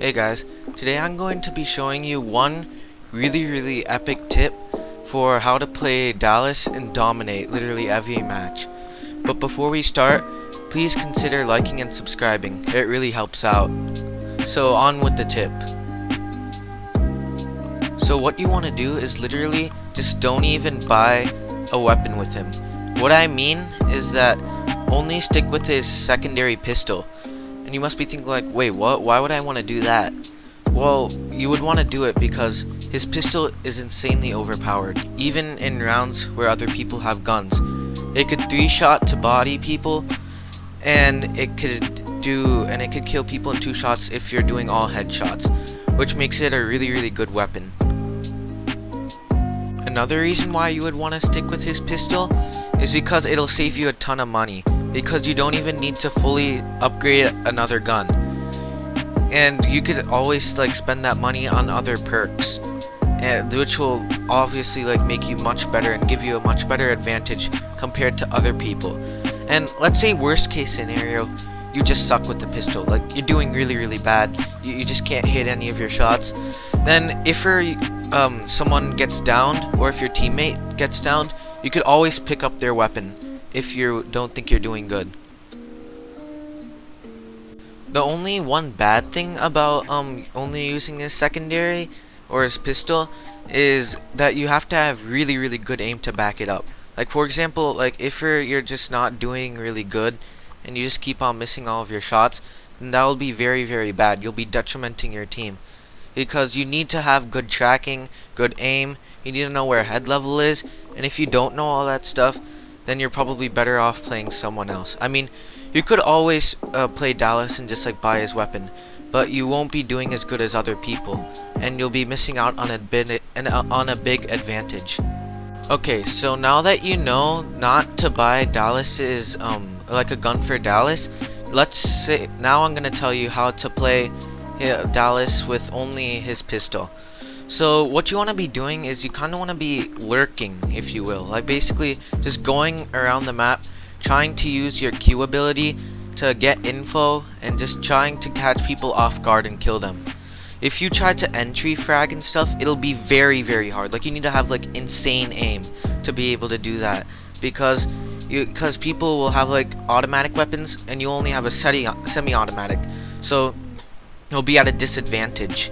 Hey guys, today I'm going to be showing you one really epic tip for how to play Dallas and dominate literally every match. But before we start, please consider liking and subscribing. It really helps out. So on with the tip. So what you want to do is literally just don't even buy a weapon with him. What I mean is that only stick with his secondary pistol. And you must be thinking like, wait, what? Why would I want to do that? Well, you would want to do it because his pistol is insanely overpowered, even in rounds where other people have guns. It could 3-shot to body people, and it could kill people in 2 shots if you're doing all headshots, which makes it a really good weapon. Another reason why you would want to stick with his pistol is because it'll save you a ton of money, because you don't even need to fully upgrade another gun, and you could always like spend that money on other perks, which will obviously like make you much better and give you a much better advantage compared to other people. And let's say worst case scenario, you just suck with the pistol, like you're doing really bad, you just can't hit any of your shots. Then if someone gets downed, or if your teammate gets downed, you could always pick up their weapon if you don't think you're doing good. The only one bad thing about only using his secondary or his pistol is that you have to have really good aim to back it up. Like for example, like if you're just not doing really good and you just keep on missing all of your shots, then that will be very bad. You'll be detrimenting your team, because you need to have good tracking, good aim, you need to know where head level is, and if you don't know all that stuff, then you're probably better off playing someone else. I mean, you could always play Dallas and just like buy his weapon, but you won't be doing as good as other people, and you'll be missing out on a big advantage. Okay, so now that you know not to buy Dallas's like a gun for Dallas, let's say now I'm gonna tell you how to play Dallas with only his pistol. So what you want to be doing is you kind of want to be lurking, if you will, like basically just going around the map, trying to use your Q ability to get info and just trying to catch people off guard and kill them. If you try to entry frag and stuff, it'll be very hard. Like you need to have like insane aim to be able to do that, because people will have like automatic weapons and you only have a semi-automatic, so you'll be at a disadvantage.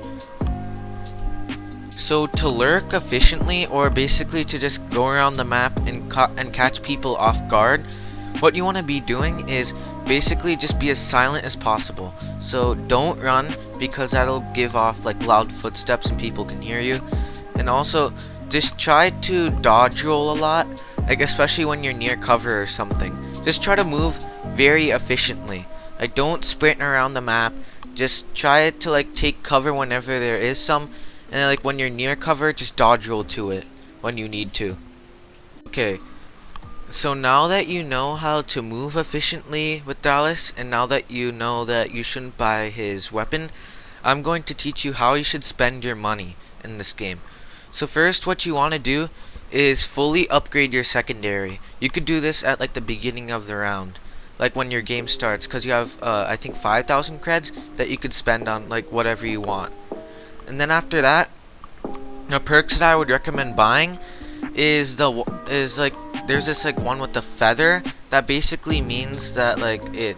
So to lurk efficiently, or basically to just go around the map and catch people off guard, what you want to be doing is basically just be as silent as possible. So don't run, because that'll give off like loud footsteps and people can hear you. And also just try to dodge roll a lot, like especially when you're near cover or something. Just try to move very efficiently. Like don't sprint around the map. Just try to like take cover whenever there is some, and like when you're near cover, just dodge roll to it when you need to. Okay, so now that you know how to move efficiently with Dallas, and now that you know that you shouldn't buy his weapon, I'm going to teach you how you should spend your money in this game. So first, what you want to do is fully upgrade your secondary. You could do this at like the beginning of the round, like when your game starts, because you have I think 5,000 creds that you could spend on like whatever you want. And then after that, the perks that I would recommend buying is like there's this like one with the feather that basically means that like it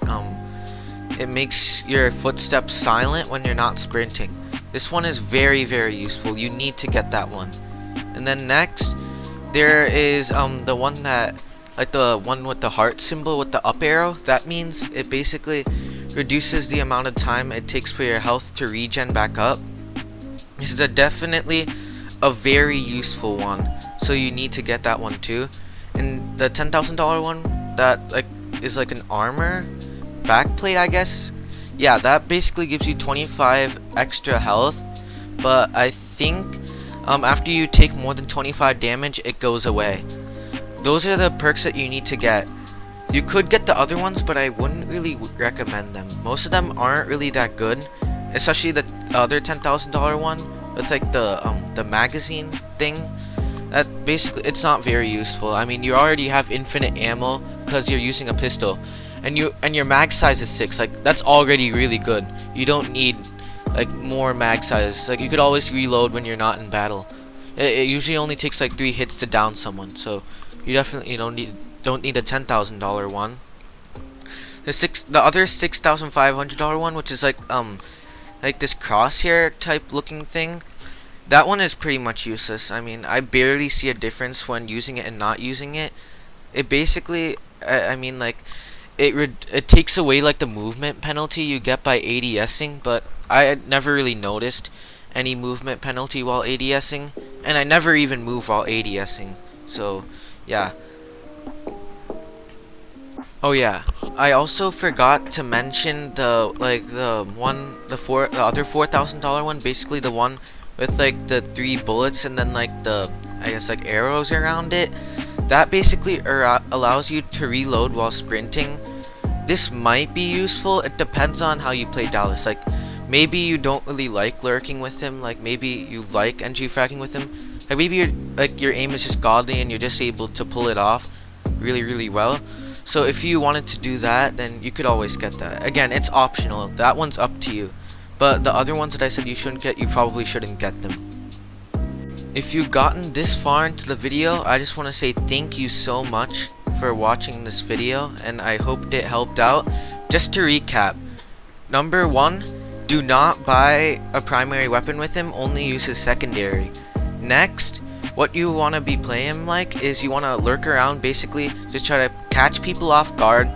makes your footsteps silent when you're not sprinting. This one is very useful. You need to get that one. And then next there is the one that like the one with the heart symbol with the up arrow. That means it basically reduces the amount of time it takes for your health to regen back up. This is definitely a very useful one, so you need to get that one too. And the $10,000 one that like is like an armor backplate, I guess. Yeah, that basically gives you 25 extra health, but I think after you take more than 25 damage, it goes away. Those are the perks that you need to get. You could get the other ones, but I wouldn't really recommend them. Most of them aren't really that good, especially the other $10,000 one with like the magazine thing. That basically, it's not very useful. I mean, you already have infinite ammo because you're using a pistol, and your mag size is 6. Like that's already really good. You don't need like more mag size. Like you could always reload when you're not in battle. It usually only takes like 3 hits to down someone, so you definitely don't need a $10,000 one. The other $6,500 one, which is like this crosshair type looking thing, that one is pretty much useless. I mean, I barely see a difference when using it and not using it. It basically, I mean, like, it takes away like the movement penalty you get by ADSing, but I never really noticed any movement penalty while ADSing, and I never even move while ADSing. So, yeah. Oh yeah, I also forgot to mention the other $4,000 one, basically the one with like the 3 bullets and then like the, I guess, like arrows around it. That basically allows you to reload while sprinting. This might be useful. It depends on how you play Dallas. Like maybe you don't really like lurking with him. Like maybe you like NG fracking with him. Like maybe your aim is just godly and you're just able to pull it off really well. So if you wanted to do that, then you could always get that. Again, it's optional. That one's up to you. But the other ones that I said you shouldn't get, you probably shouldn't get them. If you've gotten this far into the video, I just want to say thank you so much for watching this video, and I hope it helped out. Just to recap, number 1, do not buy a primary weapon with him, only use his secondary. Next, what you want to be playing like is you want to lurk around, basically just try to catch people off guard,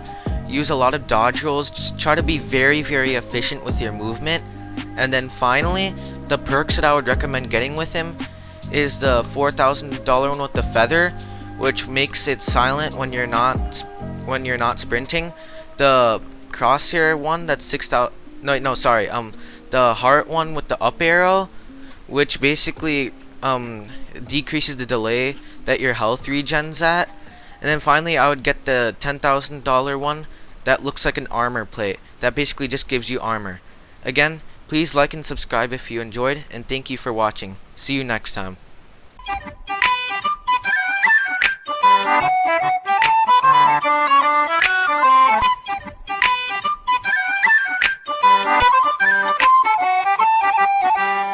use a lot of dodge rolls, just try to be very efficient with your movement. And then finally, the perks that I would recommend getting with him is the $4,000 one with the feather, which makes it silent when you're not sprinting. The crosshair one, that's 6,000. No, sorry. The heart one with the up arrow, which basically decreases the delay that your health regens at. And then finally, I would get the $10,000 one that looks like an armor plate. That basically just gives you armor. Again, please like and subscribe if you enjoyed, and thank you for watching. See you next time.